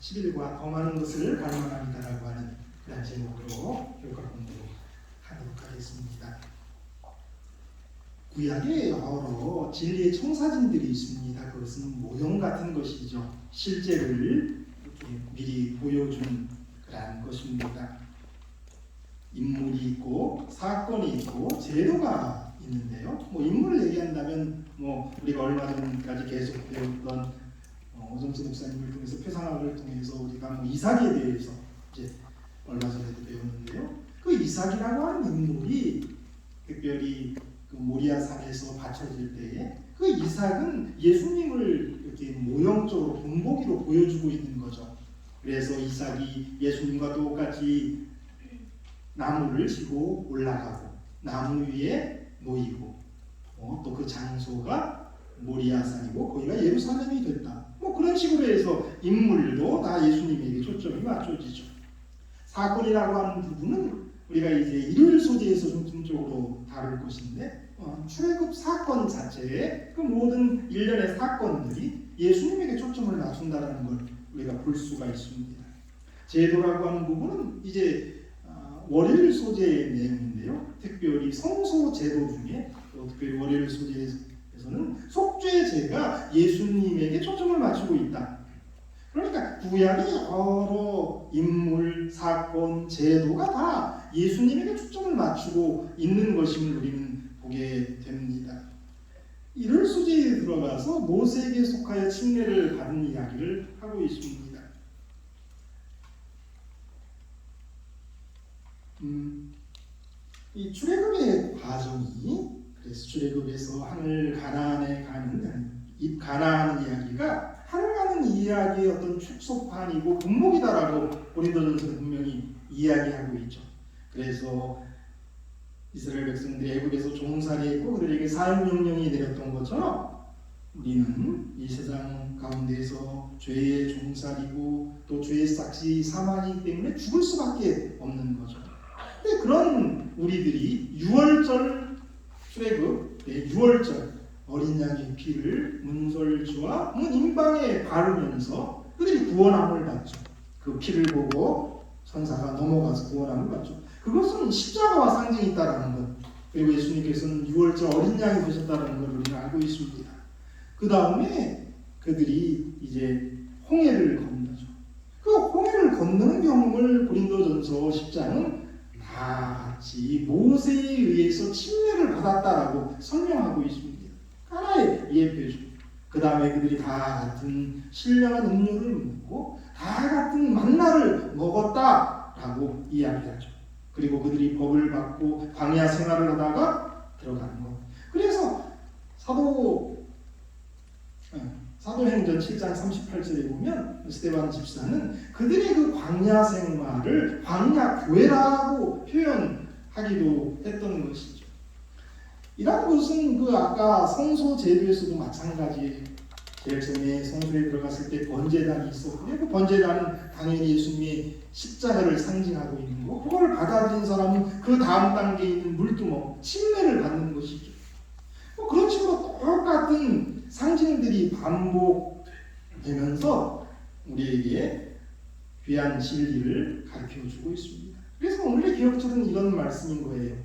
11과 더 많은 것을 갈망합니다라고 하는 그런 제목으로 교과 공부하도록 하겠습니다. 구약에 여러 진리의 청사진들이 있습니다. 그것은 모형 같은 것이죠. 실제를 이렇게 미리 보여준 그런 것입니다. 인물이 있고 사건이 있고 제도가 있는데요. 인물을 얘기한다면 우리가 얼마 전까지 계속 배웠던 오정수 목사님을 통해서 표상학을 통해서 우리가 이삭에 대해서 이제 얼마 전에도 배웠는데요. 그 이삭이라고 하는 인물이 특별히 그 모리아산에서 바쳐질 때에 그 이삭은 예수님을 이렇게 모형적으로 본보기로 보여주고 있는 거죠. 그래서 이삭이 예수님과 똑같이 나무를 지고 올라가고 나무 위에 놓이고 또 그 장소가 모리아산이고 거기가 예루살렘이 됐다. 그런 식으로 해서 인물도 다 예수님에게 초점이 맞춰지죠. 사건이라고 하는 부분은 우리가 이제 일요일 소재에서 좀 중점적으로 다룰 것인데 출애굽 사건 자체에 그 모든 일련의 사건들이 예수님에게 초점을 맞춘다는 걸 우리가 볼 수가 있습니다. 제도라고 하는 부분은 이제 월요일 소재의 내용인데요. 특별히 성소 제도 중에 특별히 월요일 소재에서는 속죄제가 예수님에게 초점을 맞추고 있다. 그러니까 구약의 여러 인물, 사건, 제도가 다 예수님에게 초점을 맞추고 있는 것임을 우리는 보게 됩니다. 이럴 소재에 들어가서 모세에게 속하여 침례를 받은 이야기를 하고 있습니다. 이 출애굽의 과정이 그래서 출애굽에서 하늘 가나안에 가는 입 가나안 이야기가 하늘 가는 이야기의 어떤 축소판이고 본목이다라고 고린도전서는 분명히 이야기하고 있죠. 그래서 이스라엘 백성들이 애굽에서 종살이했고 그들에게 사형명령이 내렸던 것처럼 우리는 이 세상 가운데서 죄의 종살이고 또 죄의 싹시 사망이기 때문에 죽을 수밖에 없는 거죠. 근데 그런 우리들이 유월절 출애굽 유월절 어린 양의 피를 문설주와 문인방에 바르면서 그들이 구원함을 받죠. 그 피를 보고 천사가 넘어가서 구원함을 받죠. 그것은 십자가와 상징이 있다라는 것. 그리고 예수님께서는 유월절 어린 양이 되셨다는 걸 우리는 알고 있습니다. 그 다음에 그들이 이제 홍해를 건너죠. 그 홍해를 건너는 경험을 고린도전서 10장은 다 같이 모세에 의해서 침례를 받았다라고 설명하고 있습니다. 하나의 예표죠. 그 다음에 그들이 다 같은 신령한 음료를 먹고 다 같은 만나를 먹었다라고 이야기하죠. 그리고 그들이 법을 받고 광야 생활을 하다가 들어가는 것. 그래서 사도행전 7장 38절에 보면 스데반 집사는 그들의 그 광야 생활을 광야 교회라고 표현하기도 했던 것이죠. 이런 것은 그 아까 성소 제도에서도 마찬가지예요. 제일 처음에 성소에 들어갔을 때 번제단이 있었고요. 그 번제단은 당연히 예수님의 십자가를 상징하고 있는 거. 그걸 받아들인 사람은 그 다음 단계에 있는 물두멍, 침례를 받는 것이죠. 그런 식으로 똑같은 상징들이 반복되면서 우리에게 귀한 진리를 가르쳐주고 있습니다. 그래서 오늘의 기억절은 이런 말씀인 거예요.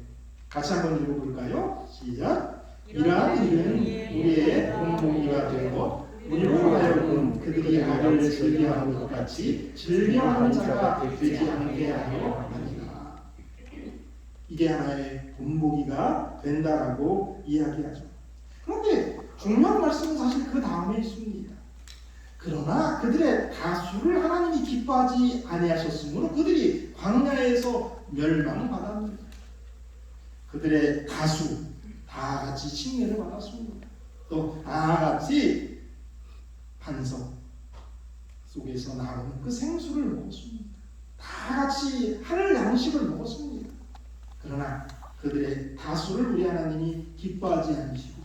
같이 한번 읽어볼까요? 시작. 이러한 일은 우리의 본보기가 되고 우리로 하여금 그들이 나를 즐겨하는 것 같이 즐겨하는 자가 되지 않게 하려 하니라. 이게 하나의 본보기가 된다라고 이야기하죠. 그런데 중요한 말씀은 사실 그 다음에 있습니다. 그러나 그들의 다수를 하나님이 기뻐하지 아니하셨으므로 그들이 광야에서 멸망받았느니라. 그들의 다수 다 같이 침례를 받았습니다. 또 다 같이 반석 속에서 나오는 그 생수를 먹었습니다. 다 같이 하늘 양식을 먹었습니다. 그러나 그들의 다수를 우리 하나님이 기뻐하지 않으시고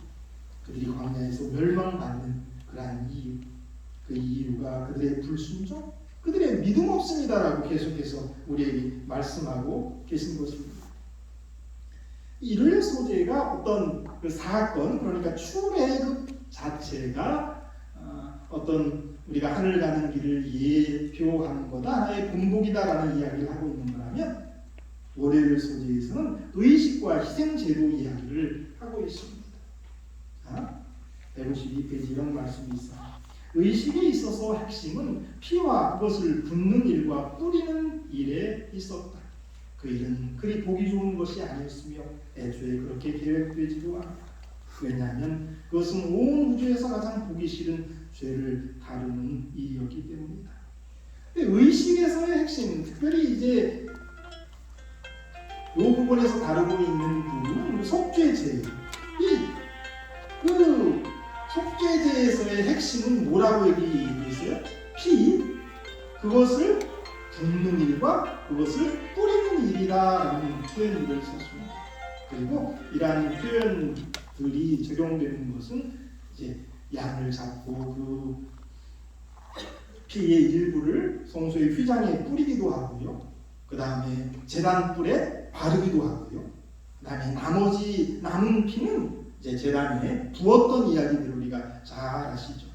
그들이 광야에서 멸망받는 그러한 이유, 그 이유가 그들의 불순종, 그들의 믿음 없습니다라고 계속해서 우리에게 말씀하고 계신 것입니다. 일요일 소재가 어떤 그 사건, 그러니까 출애굽 자체가 어떤 우리가 하늘 가는 길을 예표하는 거다, 하나의 본보기다라는 이야기를 하고 있는 거라면 월요일 소재에서는 의식과 희생제도 이야기를 하고 있습니다. 152페이지 이런 말씀이 있어요. 의식에 있어서 핵심은 피와 그것을 붓는 일과 뿌리는 일에 있었다. 그 일은 그리 보기 좋은 것이 아니었으며 애초에 그렇게 계획되지도 않았다. 왜냐하면 그것은 온 우주에서 가장 보기 싫은 죄를 다루는 일이었기 때문이다. 의식에서의 핵심, 특별히 이제 이 부분에서 다루고 있는 부분은 속죄죄예요. 그 속죄죄에서의 핵심은 뭐라고 얘기했어요? 피, 그것을 붓는 일과 그것을 뿌리는 일이다라는 표현을 썼습니다. 그리고 이러한 표현들이 적용되는 것은 이제 양을 잡고 그 피의 일부를 성소의 휘장에 뿌리기도 하고요. 그 다음에 제단 뿔에 바르기도 하고요. 그 다음에 나머지 남은 피는 이제 제단에 부었던 이야기들을 우리가 잘 아시죠.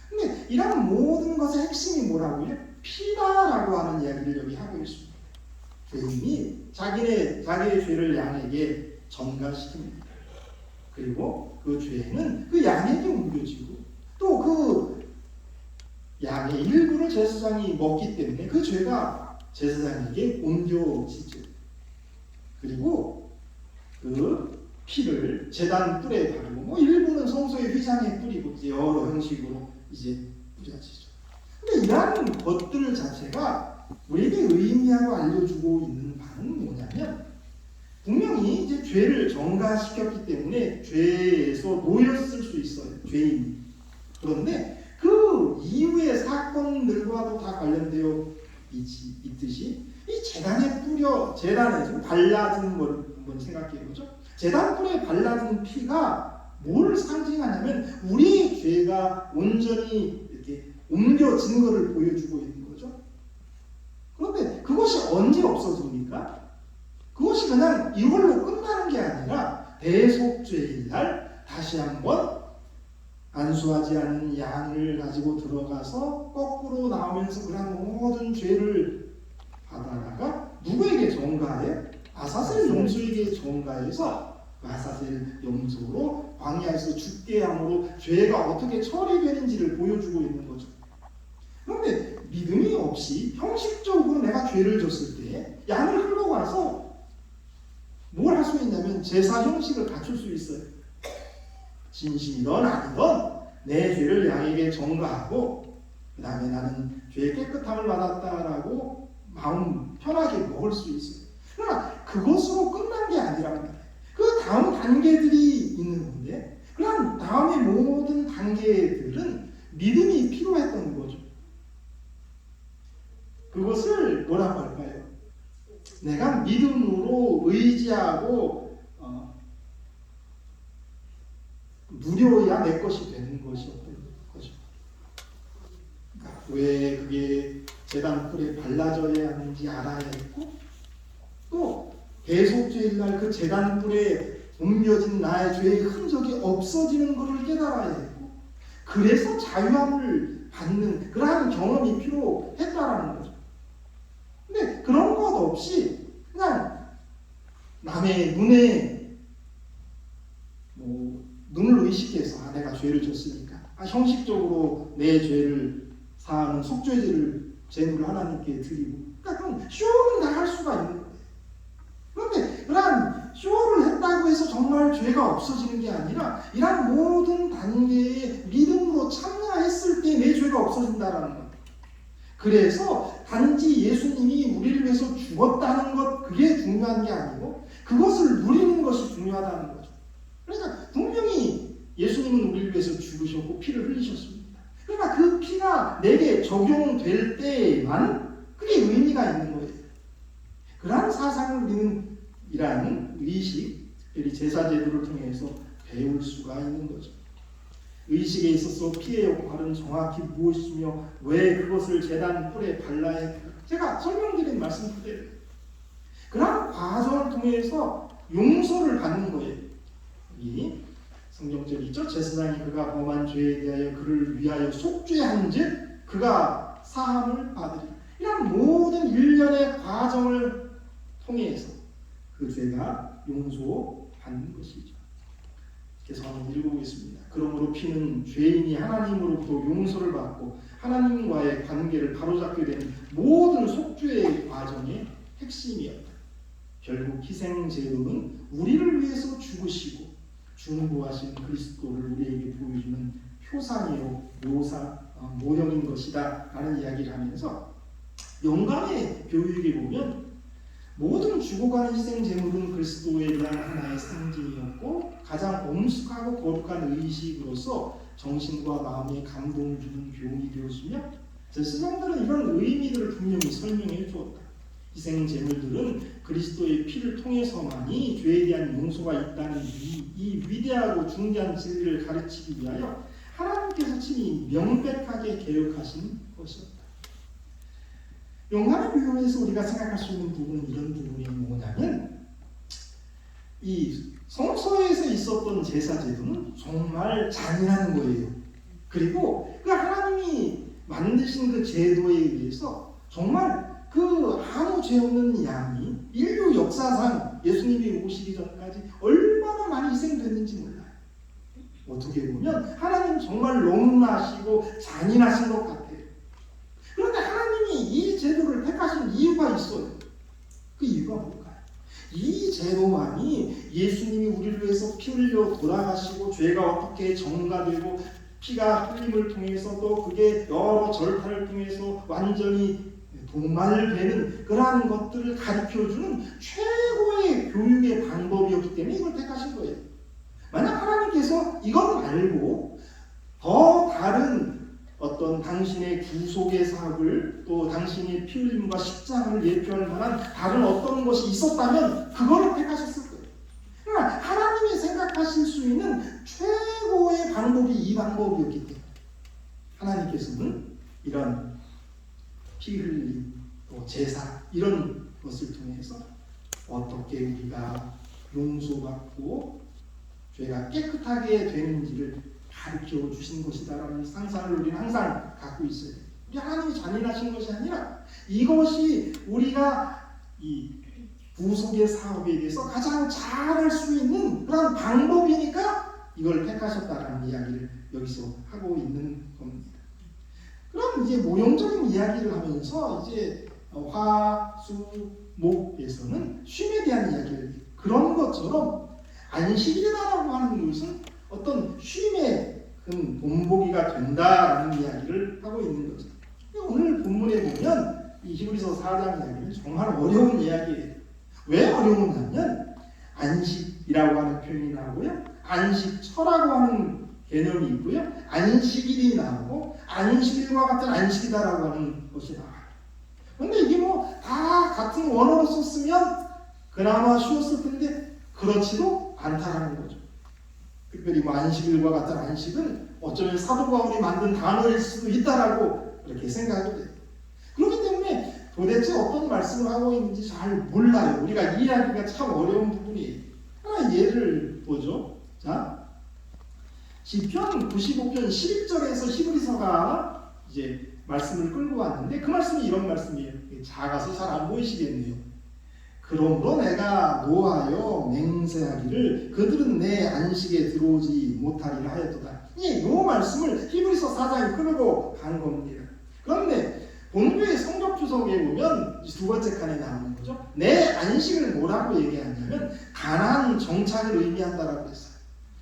근데 이런 모든 것의 핵심이 뭐라고요? 피다라고 하는 이야기를 여기 하고 있습니다. 죄인이 자기의 죄를 양에게 전가시킵니다. 그리고 그 죄는 그 양에게 옮겨지고 또 그 양의 일부를 제사장이 먹기 때문에 그 죄가 제사장에게 옮겨지죠. 그리고 그 피를 제단 뿔에 바르고 일부는 성소의 휘장에 뿌리고 여러 형식으로 이제 뿌려지죠. 근데 이러한 것들 자체가 우리에게 의미하고 알려주고 있는 바는 뭐냐면 분명히 이제 죄를 전가시켰기 때문에 죄에서 놓였을 수 있어요. 죄인이. 그런데 그 이후의 사건들과도 다 관련되어 있듯이 이 제단에 좀 발라진 걸 한번 생각해보죠. 제단 뿔에 발라진 피가 뭘 상징하냐면 우리의 죄가 온전히 이렇게 옮겨진 것을 보여주고 있는 거죠. 그런데 그것이 언제 없어집니까? 그것이 그냥 이걸로 끝나는 게 아니라 대속죄일 날 다시 한번 안수하지 않은 양을 가지고 들어가서 거꾸로 나오면서 그런 모든 죄를 받아다가 누구에게 전가해요? 아사셀 염소에게 전가해서 아사셀 염소로 광야에서 죽게 함으로 죄가 어떻게 처리되는지를 보여주고 있는 거죠. 그런데 믿음이 없이 형식적으로 내가 죄를 졌을 때 양을 흘러가서 뭘 할 수 있냐면 제사 형식을 갖출 수 있어요. 진심이든 아니든 내 죄를 양에게 전가하고 그 다음에 나는 죄의 깨끗함을 받았다라고 마음 편하게 먹을 수 있어요. 그러나 그것으로 끝난 게 아니란 말이에요. 그 다음 단계들이 있는 건데 그런 다음의 모든 단계들은 믿음이 필요했던 거죠. 그것을 뭐라고 할까요? 내가 믿음으로 의지하고 누려야 내 것이 되는 것이었던 거죠. 그러니까 왜 그게 제단 뿔에 발라져야 하는지 알아야 했고 또 대속죄일 날 그 제단 뿔에 옮겨진 나의 죄의 흔적이 없어지는 것을 깨달아야 했고 그래서 자유함을 받는 그러한 경험이 필요했다라는 거죠. 근데 그런 것 없이 그냥 남의 눈에 눈을 의식해서 내가 죄를 졌으니까 형식적으로 내 죄를 사하는 속죄제를 제물을 하나님께 드리고 그러니까 그럼 쇼는 다 할 수가 있는 거예요. 그런데 그런 쇼를 했다고 해서 정말 죄가 없어지는 게 아니라 이런 모든 단계에 믿음으로 참여했을 때 내 죄가 없어진다라는 거예요. 그래서 단지 예수님이 우리를 위해서 죽었다는 것 그게 중요한 게 아니고 그것을 누리는 것이 중요하다는 거죠. 그러니까 분명히 예수님은 우리를 위해서 죽으셨고 피를 흘리셨습니다. 그러니까 그 피가 내게 적용될 때만 그게 의미가 있는 거예요. 그러한 사상을 우리는 이러한 의식, 특별히 제사제도를 통해서 배울 수가 있는 거죠. 의식에 있어서 피의 역할은 정확히 무엇이며 왜 그것을 제단 뿔에 발라야 할까? 제가 설명드린 말씀 그대로 그러한 과정을 통해서 용서를 받는 거예요. 이 성경절이 있죠. 제사장이 그가 범한 죄에 대하여 그를 위하여 속죄한즉 그가 사함을 받으리라. 이런 모든 일련의 과정을 통해서 그 죄가 용서받는 것이죠. 그래서 한번 읽어보겠습니다. 그러므로 피는 죄인이 하나님으로부터 용서를 받고 하나님과의 관계를 바로잡게 되는 모든 속죄의 과정의 핵심이었다. 결국 희생제도는 우리를 위해서 죽으시고 중보하신 그리스도를 우리에게 보여주는 표상이요 모형인 것이다 라는 이야기를 하면서 영감의 교육에 보면 모든 죽어가는 희생제물은 그리스도에 대한 하나의 상징이었고 가장 엄숙하고 거룩한 의식으로서 정신과 마음에 감동을 주는 교훈이 되었으며 스승들은 이런 의미들을 분명히 설명해 주었다. 희생제물들은 그리스도의 피를 통해서만이 죄에 대한 용서가 있다는 이 위대하고 중대한 진리를 가르치기 위하여 하나님께서 친히 명백하게 계획하신 것이었다. 영감의 교훈에서 우리가 생각할 수 있는 부분은 이런 부분이 뭐냐면 이 성소에서 있었던 제사 제도는 정말 잔인한 거예요. 그리고 그 하나님이 만드신 그 제도에 의해서 정말 그 아무 죄 없는 양이 인류 역사상 예수님이 오시기 전까지 얼마나 많이 희생됐는지 몰라요. 어떻게 보면 하나님 정말 너무나시고 잔인하신 것 같아요. 그런데 하나님이 이 제도를 택하신 이유가 있어요. 그 이유가 뭘까요? 이 제도만이 예수님이 우리를 위해서 피 흘려 돌아가시고 죄가 어떻게 정가되고 피가 흘림을 통해서 또 그게 여러 절타를 통해서 완전히 도말되는 그러한 것들을 가르쳐주는 최고의 교육의 방법이었기 때문에 이걸 택하신 거예요. 만약 하나님께서 이걸 말고 더 다른 어떤 당신의 구속의 사업을 또 당신의 피 흘림과 십자가를 예표할 만한 다른 어떤 것이 있었다면 그거를 택하셨을 거예요. 그러나 하나님이 생각하실 수 있는 최고의 방법이 이 방법이었기 때문에 하나님께서는 이런 피 흘림, 또 제사 이런 것을 통해서 어떻게 우리가 용서받고 죄가 깨끗하게 되는지를 가르쳐 주신 것이다라는 상상을 우리는 항상 갖고 있어요. 우리 하나님이 잔인하신 것이 아니라 이것이 우리가 이 구속의 사업에 대해서 가장 잘할 수 있는 그런 방법이니까 이걸 택하셨다라는 이야기를 여기서 하고 있는 겁니다. 그럼 이제 모형적인 이야기를 하면서 이제 화, 수, 목에서는 쉼에 대한 이야기를 그런 것처럼 안식일이라고 하는 것은 어떤 쉼의 큰 본보기가 된다라는 이야기를 하고 있는 거죠. 오늘 본문에 보면 이 히브리서 4장 이야기는 정말 어려운 이야기예요. 왜 어려우냐면 안식이라고 하는 표현이 나오고요, 안식처라고 하는 개념이 있고요, 안식일이 나오고 안식일과 같은 안식이다라고 하는 것이 나와요. 그런데 이게 뭐 다 같은 원어로 썼으면 그나마 쉬웠을 텐데 그렇지도 않다라는 거죠. 특별히 뭐 안식일과 같은 안식은 어쩌면 사도 바울이 만든 단어일 수도 있다라고 그렇게 생각이 돼요. 그렇기 때문에 도대체 어떤 말씀을 하고 있는지 잘 몰라요. 우리가 이해하기가 참 어려운 부분이에요. 하나 예를 보죠. 자, 시편 95편 11절에서 히브리서가 이제 말씀을 끌고 왔는데 그 말씀이 이런 말씀이에요. 작아서 잘 안 보이시겠네요. 그러므로 내가 노하여 맹세하기를 그들은 내 안식에 들어오지 못하리라 하였도다. 이 말씀을 히브리서 4장에 끌고 간 겁니다. 그런데 본교의 성경 주석에 보면 두 번째 칸에 나오는 거죠. 내 안식을 뭐라고 얘기하냐면 가나안 정착을 의미한다라고 했어요.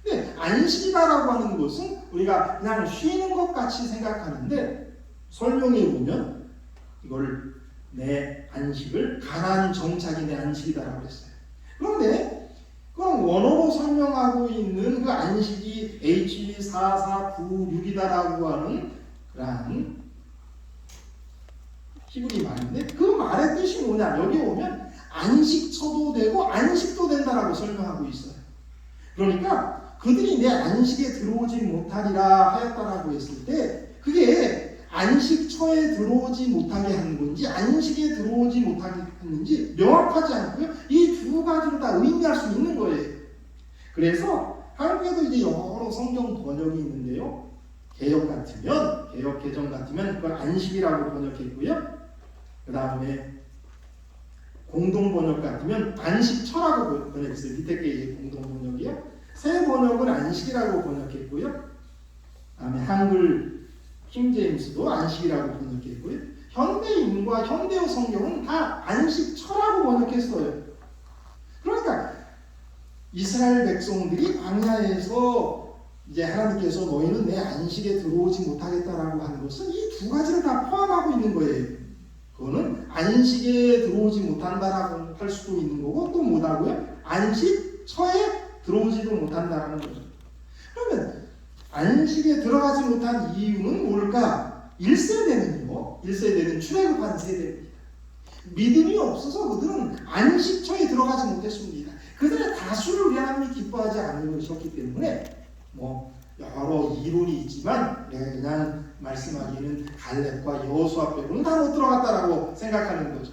근데 안식이다라고 하는 것은 우리가 그냥 쉬는 것 같이 생각하는데 설명해 보면 이걸 내 안식을 가나안 정착이 내 안식이다라고 했어요. 그런데 그럼 원어로 설명하고 있는 그 안식이 H4496이다라고 하는 그러한 히브리 말인데 그 말의 뜻이 뭐냐? 여기 오면 안식처도 되고 안식도 된다라고 설명하고 있어요. 그러니까 그들이 내 안식에 들어오지 못하리라 하였다라고 했을 때 그게 안식처에 들어오지 못하게 하는 건지 안식에 들어오지 못하게 하는지 명확하지 않고요. 이 두 가지를 다 의미할 수 있는 거예요. 그래서 한국에도 이제 여러 성경 번역이 있는데요. 개역 개정 같으면 그걸 안식이라고 번역했고요. 그 다음에 공동 번역 같으면 안식처라고 번역했어요. 밑에 게 이제 공동 번역이요. 새 번역은 안식이라고 번역했고요. 그다음에 한글 킹제임스도 안식이라고 번역했고요. 현대인과 현대어 성경은 다 안식처라고 번역했어요. 그러니까 이스라엘 백성들이 광야에서 이제 하나님께서 너희는 내 안식에 들어오지 못하겠다라고 하는 것은 이 두 가지를 다 포함하고 있는 거예요. 그거는 안식에 들어오지 못한다라고 할 수도 있는 거고 또 뭐라고요? 안식처에 들어오지도 못한다라는 거죠. 그러면 안식에 들어가지 못한 이유는 뭘까? 1세대는 출애굽한 세대입니다. 믿음이 없어서 그들은 안식처에 들어가지 못했습니다. 그들의 다수를 하나님이 기뻐하지 않으셨기 때문에 여러 이론이 있지만 내가 그냥 말씀하기에는 갈렙과 여호수아 빼고는 다 못 들어갔다라고 생각하는 거죠.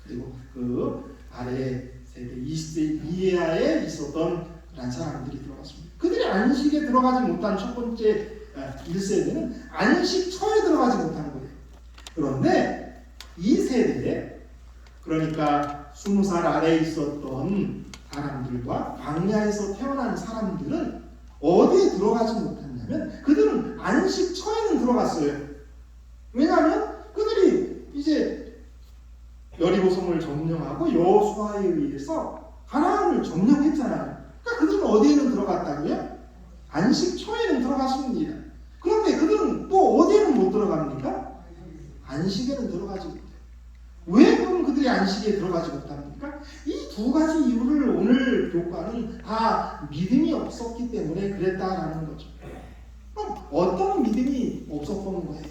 그리고 그 아래 세대 20세 이하에 있었던 그런 사람들이 들어갔습니다. 그들이 안식에 들어가지 못한 첫 번째 1세대는 안식처에 들어가지 못한 거예요. 그런데 2세대, 그러니까 20살 아래에 있었던 사람들과 광야에서 태어난 사람들은 어디에 들어가지 못했냐면 그들은 안식처에는 들어갔어요. 왜냐하면 그들이 이제 여리고성을 점령하고 여호수아에 의해서 가나안을 점령했잖아요. 그러니까 그들은 어디에는 들어갔다고요? 안식처에는 들어갔습니다. 그런데 그들은 또 어디에는 못 들어갑니까? 안식에는 들어가지 못해요. 왜 그럼 그들이 안식에 들어가지 못합니까? 이 두 가지 이유를 오늘 교과는 다 믿음이 없었기 때문에 그랬다라는 거죠. 그럼 어떤 믿음이 없었던 거예요?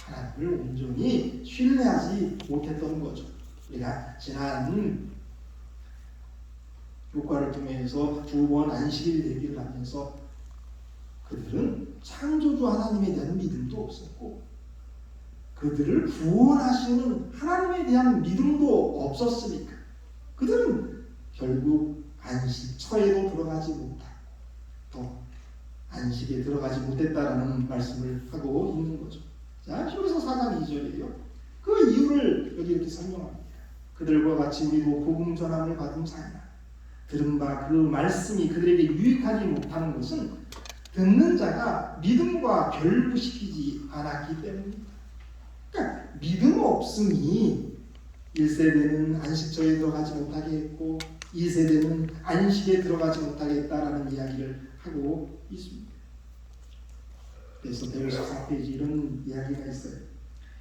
하나님을 온전히 신뢰하지 못했던 거죠. 우리가 지난 교과를 통해서 두 번 안식일 얘기를 하면서 그들은 창조주 하나님에 대한 믿음도 없었고 그들을 구원하시는 하나님에 대한 믿음도 없었으니까 그들은 결국 안식처에도 들어가지 못하고 또 안식에 들어가지 못했다라는 말씀을 하고 있는 거죠. 자, 히브리서 4장 2절이에요. 그 이유를 여기 이렇게 설명합니다. 그들과 같이 우리도 복음 전함을 받은 자이나 들은 바 그 말씀이 그들에게 유익하지 못하는 것은 듣는 자가 믿음과 결부시키지 않았기 때문입니다. 그러니까 믿음 없음이 1세대는 안식처에 들어가지 못하게 했고 2세대는 안식에 들어가지 못하게 했다라는 이야기를 하고 있습니다. 그래서 154페이지 이런 이야기가 있어요.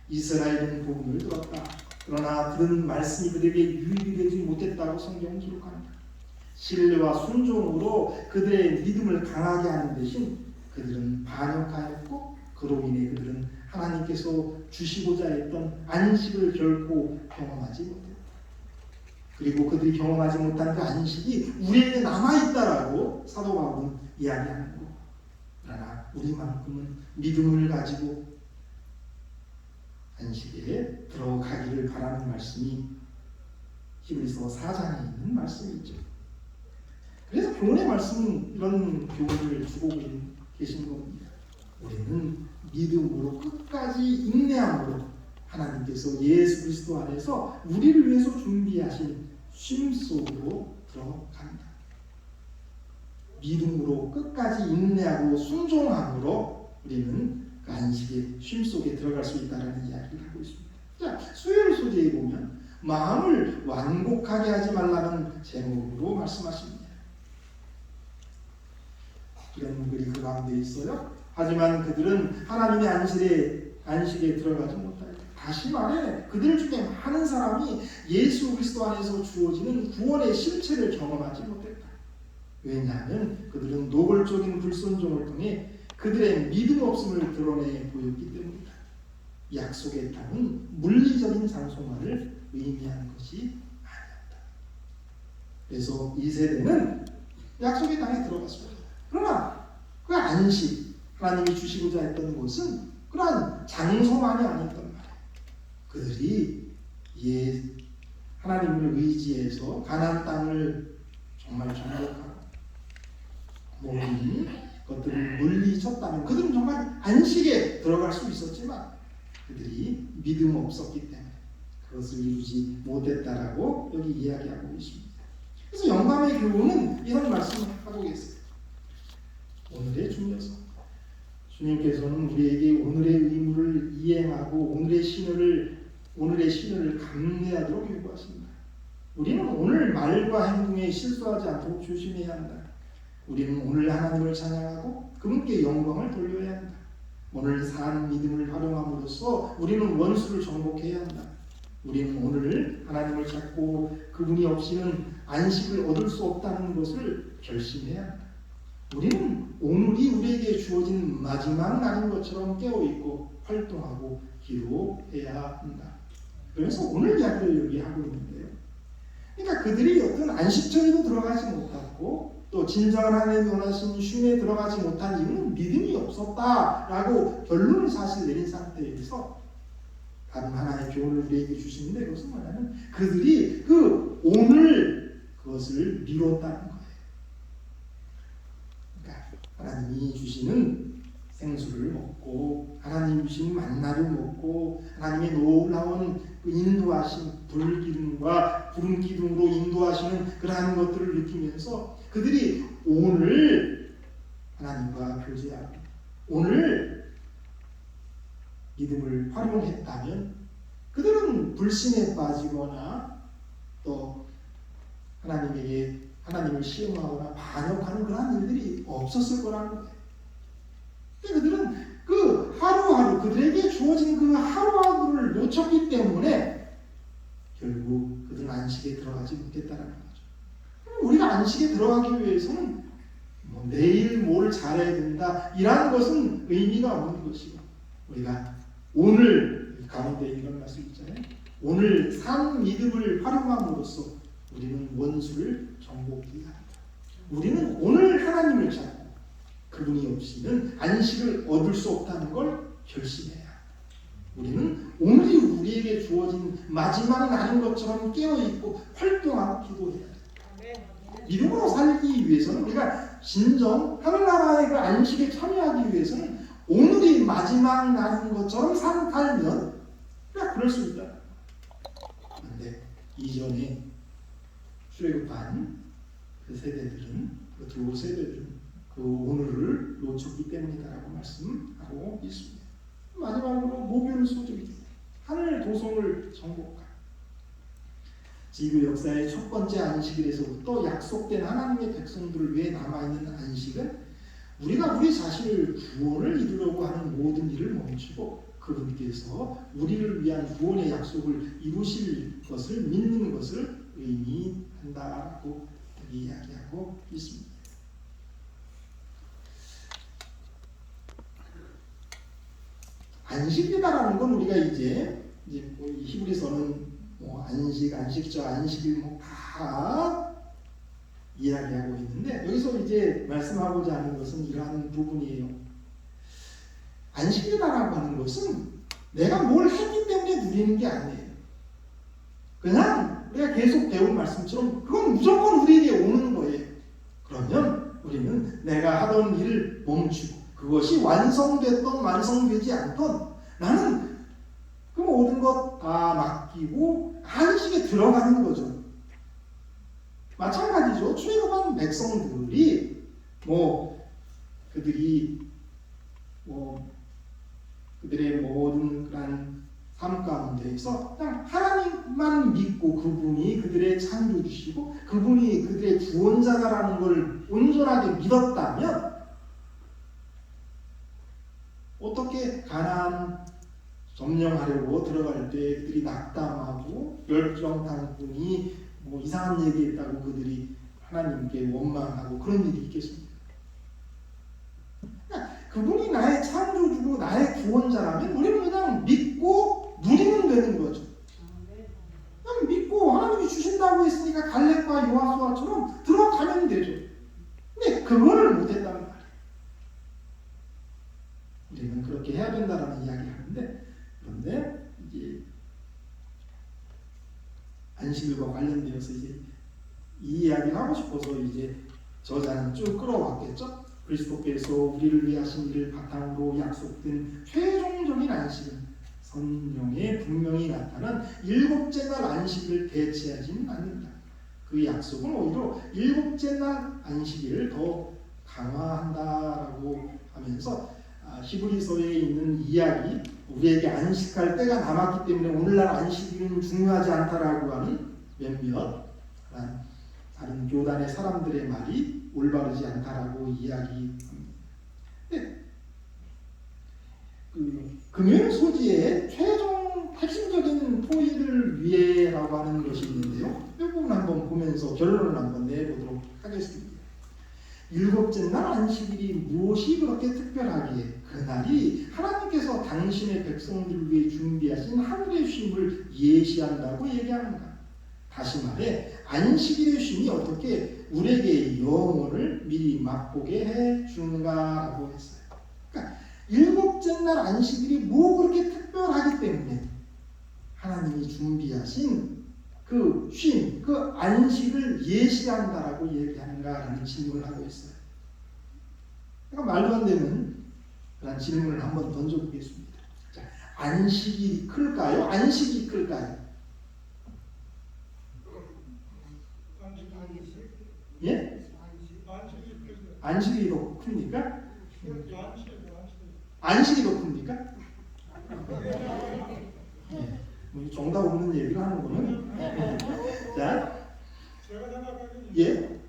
이스라엘은 복음을 들었다. 그러나 들은 말씀이 그들에게 유익이 되지 못했다고 성경은 기록합니다. 신뢰와 순종으로 그들의 믿음을 강하게 하는 대신 그들은 반역하였고 그로 인해 그들은 하나님께서 주시고자 했던 안식을 결코 경험하지 못했다. 그리고 그들이 경험하지 못한 그 안식이 우리에게 남아있다라고 사도 바울은 이야기하는 거. 그러나 우리만큼은 믿음을 가지고 안식에 들어가기를 바라는 말씀이 히브리서 4장에 있는 말씀이죠. 그래서 교훈의 말씀은 이런 교훈을 주고 계신 겁니다. 우리는 믿음으로 끝까지 인내함으로 하나님께서 예수 그리스도 안에서 우리를 위해서 준비하신 쉼 속으로 들어갑니다. 믿음으로 끝까지 인내하고 순종함으로 우리는 그 안식의 쉼 속에 들어갈 수 있다는 이야기를 하고 있습니다. 자, 수요일 소재에 보면 마음을 완곡하게 하지 말라는 제목으로 말씀하십니다. 이런 글이 그 가운데 있어요. 하지만 그들은 하나님의 안식에 들어가지 못하였다. 다시 말해 그들 중에 많은 사람이 예수 그리스도 안에서 주어지는 구원의 실체를 경험하지 못했다. 왜냐하면 그들은 노골적인 불순종을 통해 그들의 믿음 없음을 드러내 보였기 때문이다. 약속의 땅은 물리적인 장소만을 의미하는 것이 아니었다. 그래서 이 세대는 약속의 땅에 들어갔습니다. 그러나 그 안식, 하나님이 주시고자 했던 것은 그러한 장소만이 아니었단 말이에요. 그들이 하나님을 의지해서 가나안 땅을 정말 정복하고 모든 것들을 물리쳤다면 그들은 정말 안식에 들어갈 수 있었지만 그들이 믿음 없었기 때문에 그것을 이루지 못했다라고 여기 이야기하고 있습니다. 그래서 영감의 교훈은 이런 말씀을 하고 계세요. 오늘의 중요성. 주님께서는 우리에게 오늘의 의무를 이행하고 오늘의 신을 감내하도록 요구하십니다. 우리는 오늘 말과 행동에 실수하지 않도록 조심해야 한다. 우리는 오늘 하나님을 찬양하고 그분께 영광을 돌려야 한다. 오늘 산 믿음을 활용함으로써 우리는 원수를 정복해야 한다. 우리는 오늘 하나님을 찾고 그분이 없이는 안식을 얻을 수 없다는 것을 결심해야 한다. 우리는 오늘이 우리에게 주어진 마지막 날인 것처럼 깨어있고 활동하고 기도해야 한다. 그래서 오늘 이야기를 여기 하고 있는데요. 그러니까 그들이 어떤 안식처에도 들어가지 못했고 또 진정한 하나님이 원하신 쉼에 들어가지 못한 이유는 믿음이 없었다라고 결론을 사실 내린 상태에서 다른 하나의 교훈을 우리에게 주시는데 그것은 뭐냐면 그들이 그 오늘 그것을 미뤘다는 거예요. 그러니까 하나님이 주시는 생수를 먹고 하나님이 주신 만나를 먹고 하나님의 놀라운 그 인도하신 불기둥과 구름 기둥으로 인도하시는 그러한 것들을 느끼면서 그들이 오늘 하나님과 교제하고 오늘 믿음을 활용했다면 그들은 불신에 빠지거나 또 하나님을 시험하거나 반역하는 그러한 일들이 없었을 거라는 거예요. 그들은 그 하루하루 그들에게 주어진 그 하루하루를 놓쳤기 때문에 결국 그들은 안식에 들어가지 못했다는 거죠. 우리가 안식에 들어가기 위해서는 내일 뭘 잘해야 된다 이라는 것은 의미가 없는 것이고 우리가 오늘 가운데 이런 말씀 있잖아요. 오늘 산 믿음을 활용함으로써 우리는 원수를 정복해야 한다. 우리는 오늘 하나님을 찾고 그분이 없이는 안식을 얻을 수 없다는 걸 결심해야 한다. 우리는 오늘이 우리에게 주어진 마지막 날인 것처럼 깨어있고 활동하고 기도해야 한다. 믿음으로 살기 위해서는 우리가 진정 하늘나라의 그 안식에 참여하기 위해서는 오늘이 마지막 날인 것처럼 살면 그럴 수 있다. 그런데 이전에 출애굽한 그 세대들은 그 두 세대들은 그 오늘을 놓쳤기 때문이다라고 말씀하고 있습니다. 마지막으로 모교를 소적이죠. 하늘 도성을 정복한 지구 역사의 첫 번째 안식일에서부터 약속된 하나님의 백성들을 위해 남아있는 안식은 우리가 우리 자신을 구원을 이루려고 하는 모든 일을 멈추고 그분께서 우리를 위한 구원의 약속을 이루실 것을 믿는 것을 의미한다고 이야기하고 있습니다. 안식이다라는 건 우리가 이제 히브리서는 안식처, 안식일 다 이야기하고 있는데 여기서 이제 말씀하고자 하는 것은 이러한 부분이에요. 안식이다라고 하는 것은 내가 뭘 했기 때문에 누리는 게 아니에요. 그냥 우리가 계속 배운 말씀처럼 그건 무조건 우리에게 오는 거예요. 그러면 우리는 내가 하던 일을 멈추고 그것이 완성됐던 완성되지 않던 나는 그 모든 것 다 맡기고 안식에 들어가는 거죠. 마찬가지죠. 출애굽한 백성들이 그들의 모든 그런 삶 가운데에서 그냥 하나님만 믿고 그분이 그들의 창조주시고 그분이 그들의 구원자라는 걸 온전하게 믿었다면 어떻게 가나안 점령하려고 들어갈 때 그들이 낙담하고 열정탕군이 이상한 얘기했다고 그들이 하나님께 원망하고 그런 일이 있겠습니까? 그러니까 그분이 나의 창조주고 나의 구원자라면 우리는 그냥 믿고 누리면 되는 거죠. 그냥 믿고 하나님이 주신다고 했으니까 갈렙과 여호수아처럼 들어가면 되죠. 근데 그거를 못했다는 말이에요. 우리는 그렇게 해야 된다라는 이야기를 하는데 그런데 이제 안식일과 관련되어서 이제 이 이야기를 하고 싶어서 이제 저자는 쭉 끌어왔겠죠. 그리스도께서 우리를 위해 하신 일을 바탕으로 약속된 최종적인 안식은 성경에 분명히 나타난 일곱째 날 안식을 대체하지는 않는다. 그 약속은 오히려 일곱째 날 안식일을 더 강화한다라고 하면서 히브리서에 있는 이야기, 우리에게 안식할 때가 남았기 때문에 오늘날 안식일은 중요하지 않다라고 하는 몇몇 다른 교단의 사람들의 말이 올바르지 않다라고 이야기합니다. 금요일 소지의 최종 핵심적인 토의를 위해라고 하는 것이 있는데요. 이 부분 한번 보면서 결론을 한번 내보도록 하겠습니다. 일곱째 날 안식일이 무엇이 그렇게 특별하기에 그날이 하나님께서 당신의 백성들을 위해 준비하신 하늘의 쉼을 예시한다고 얘기하는가? 다시 말해 안식일의 쉼이 어떻게 우리에게 영혼을 미리 맛보게 해주는가라고 했어요. 그러니까 일곱째 날 안식일이 뭐 그렇게 특별하기 때문에 하나님이 준비하신 그 쉼, 그 안식을 예시한다라고 얘기하는가라는 질문을 하고 있어요. 그러니까 말도 안 되는 그런 질문을 한번 던져보겠습니다. 자, 안식이 클까요? 안식이 클까요? 예? 안식이 더 큽니까? 안식이 더 큽니까? 예. 뭐 정답 없는 얘기를 하는 거는. 자, 제가 생각하기에는 예,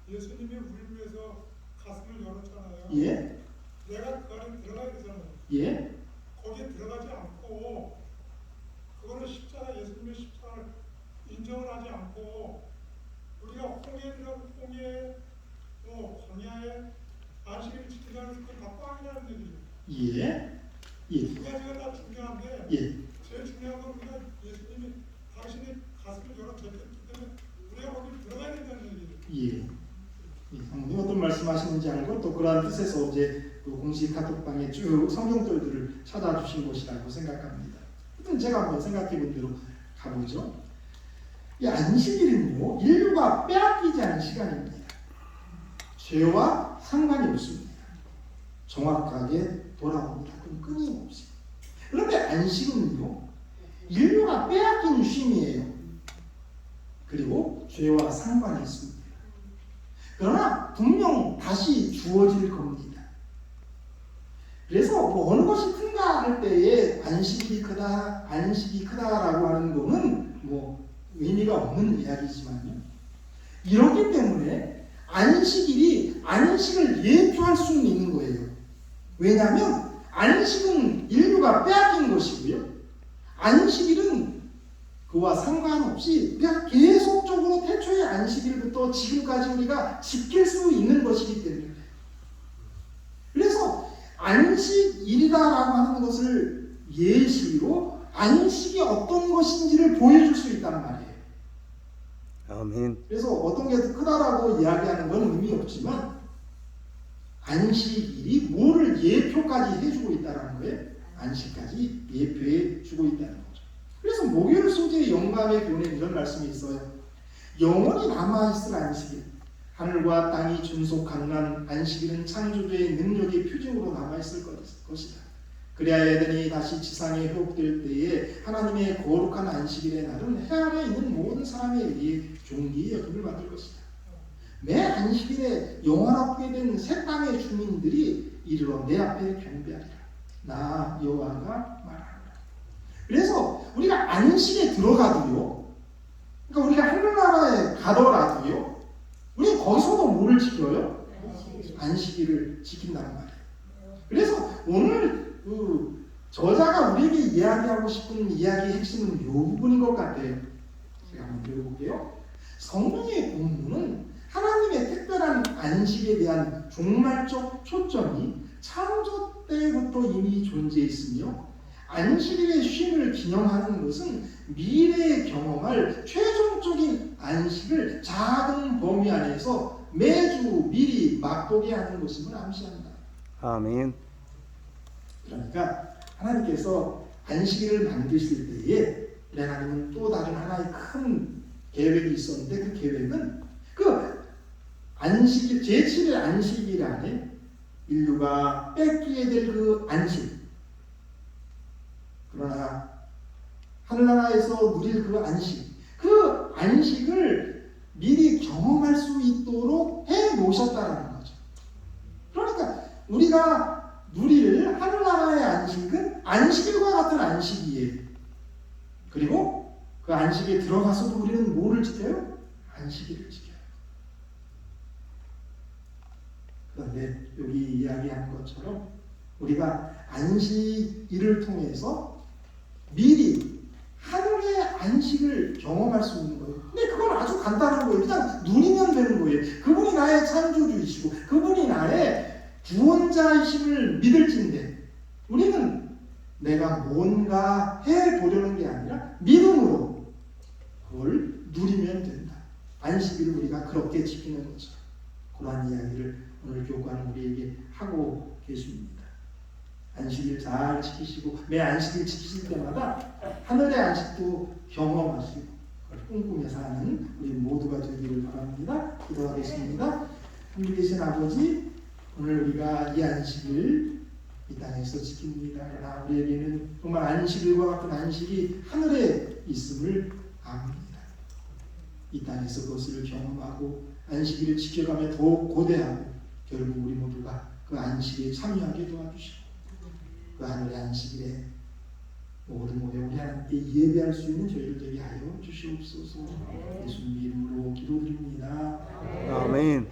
예수님이 우리를 위해서 가슴을 열었잖아요. 예, 내가 그 안에 들어가야 되잖아요. 예, 거기에 들어가지 않고 그거는 십자가, 예수님의 십자가를 인정을 하지 않고 우리가 홍해 광야에 안식일을 지키자는 건 다 꽝이라는 얘기예요. 예, 예, 두 가지가 다 중요한데 예, 제일 중요한 건 우리가 예수님이 당신의 가슴을 열어 제꼈기 때문에 우리가 거기 들어가야 된다는 얘기예요. 예. 성님 어떤 말씀하시는지 알고 또 그러한 뜻에서 어제 그 공식 카톡방에 쭉 성경들을 찾아주신 것이라고 생각합니다. 하여튼 제가 한번 생각해본 대로 가보죠. 이 안식일은요, 인류가 빼앗기지 않은 시간입니다. 죄와 상관이 없습니다. 정확하게 돌아옵니다. 그럼 끊임없이. 그런데 안식은요, 인류가 빼앗긴 쉼이에요. 그리고 죄와 상관이 있습니다. 그러나 분명 다시 주어질 겁니다. 그래서 뭐 어느 것이 큰가 할 때에 안식이 크다라고 하는 거는 뭐 의미가 없는 이야기지만요. 이렇기 때문에 안식일이 안식을 예표할 수는 있는 거예요. 왜냐하면 안식은 인류가 빼앗긴 것이고요. 안식일은 그와 상관없이 우리가 계속적으로 태초의 안식일부터 지금까지 우리가 지킬 수 있는 것이기 때문에 그래서 안식일이다라고 하는 것을 예시로 안식이 어떤 것인지를 보여줄 수 있단 말이에요. 아멘. 그래서 어떤 게 더 크다라고 이야기하는 건 의미 없지만 안식일이 뭐를 예표까지 해주고 있다는 거예요. 안식까지 예표해 주고 있다는 거죠. 그래서 목요일 소재의 영감의 교훈에 이런 말씀이 있어요. 영원히 남아있을 안식일, 하늘과 땅이 존속하는 안식일은 창조주의 능력의 표징으로 남아있을 것이다. 그래야 에덴이 다시 지상에 회복될 때에 하나님의 거룩한 안식일의 날은 해 아래 있는 모든 사람에 의해 존귀의 여김을 받을 것이다. 매 안식일에 영원하게 된 새 땅의 주민들이 이르러 내 앞에 경배하리라. 나 여호와가 말하노라. 그래서 우리가 안식에 들어가도요, 그러니까 우리가 하늘나라에 가더라도요, 우리 거기서도 뭐를 지켜요? 안식일을 지킨다는 말이에요. 그래서 오늘 그 저자가 우리에게 이야기하고 싶은 이야기의 핵심은 이 부분인 것 같아요. 제가 한번 읽어볼게요. 성경의 본문은 하나님의 특별한 안식에 대한 종말적 초점이 창조 때부터 이미 존재했으며 안식일의 쉼을 기념하는 것은 미래에 경험할 최종적인 안식을 작은 범위 안에서 매주 미리 맛보게 하는 것임을 암시한다. 아멘. 그러니까 하나님께서 안식일을 만드실 때에 하나님은 또 다른 하나의 큰 계획이 있었는데 그 계획은 그 안식, 제7일 안식일 안에 인류가 뺏기게 될 그 안식, 그러나 하늘나라에서 누릴 그 안식, 그 안식을 미리 경험할 수 있도록 해 놓으셨다는 거죠. 그러니까 우리가 누릴 하늘나라의 안식은 안식일과 같은 안식이에요. 그리고 그 안식에 들어가서도 우리는 뭐를 지켜요? 안식일을 지켜요. 그런데 여기 이야기한 것처럼 우리가 안식일을 통해서 미리 하늘의 안식을 경험할 수 있는 거예요. 근데 그건 아주 간단한 거예요. 그냥 누리면 되는 거예요. 그분이 나의 창조주이시고 그분이 나의 구원자이심을 믿을진데 우리는 내가 뭔가 해보려는 게 아니라 믿음으로 그걸 누리면 된다. 안식일을 우리가 그렇게 지키는 거죠. 그러한 이야기를 오늘 교과는 우리에게 하고 계십니다. 안식일 잘 지키시고 매 안식일 지키실 때마다 하늘의 안식도 경험하시고 그걸 꿈꾸며 사는 우리 모두가 되기를 바랍니다. 기도하겠습니다. 하늘에 계신 아버지, 오늘 우리가 이 안식일 이 땅에서 지킵니다. 그러나 우리에게는 정말 안식일과 같은 안식이 하늘에 있음을 압니다. 이 땅에서 그것을 경험하고 안식일을 지켜가며 더욱 고대하고 결국 우리 모두가 그 안식에 참여하게 도와주시고 그 하늘의 안식일에 모든 모여 우리 하나님께 예배할 수 있는 저희를 되게 하여 주시옵소서. 예수님 이름으로 기도드립니다. 아멘.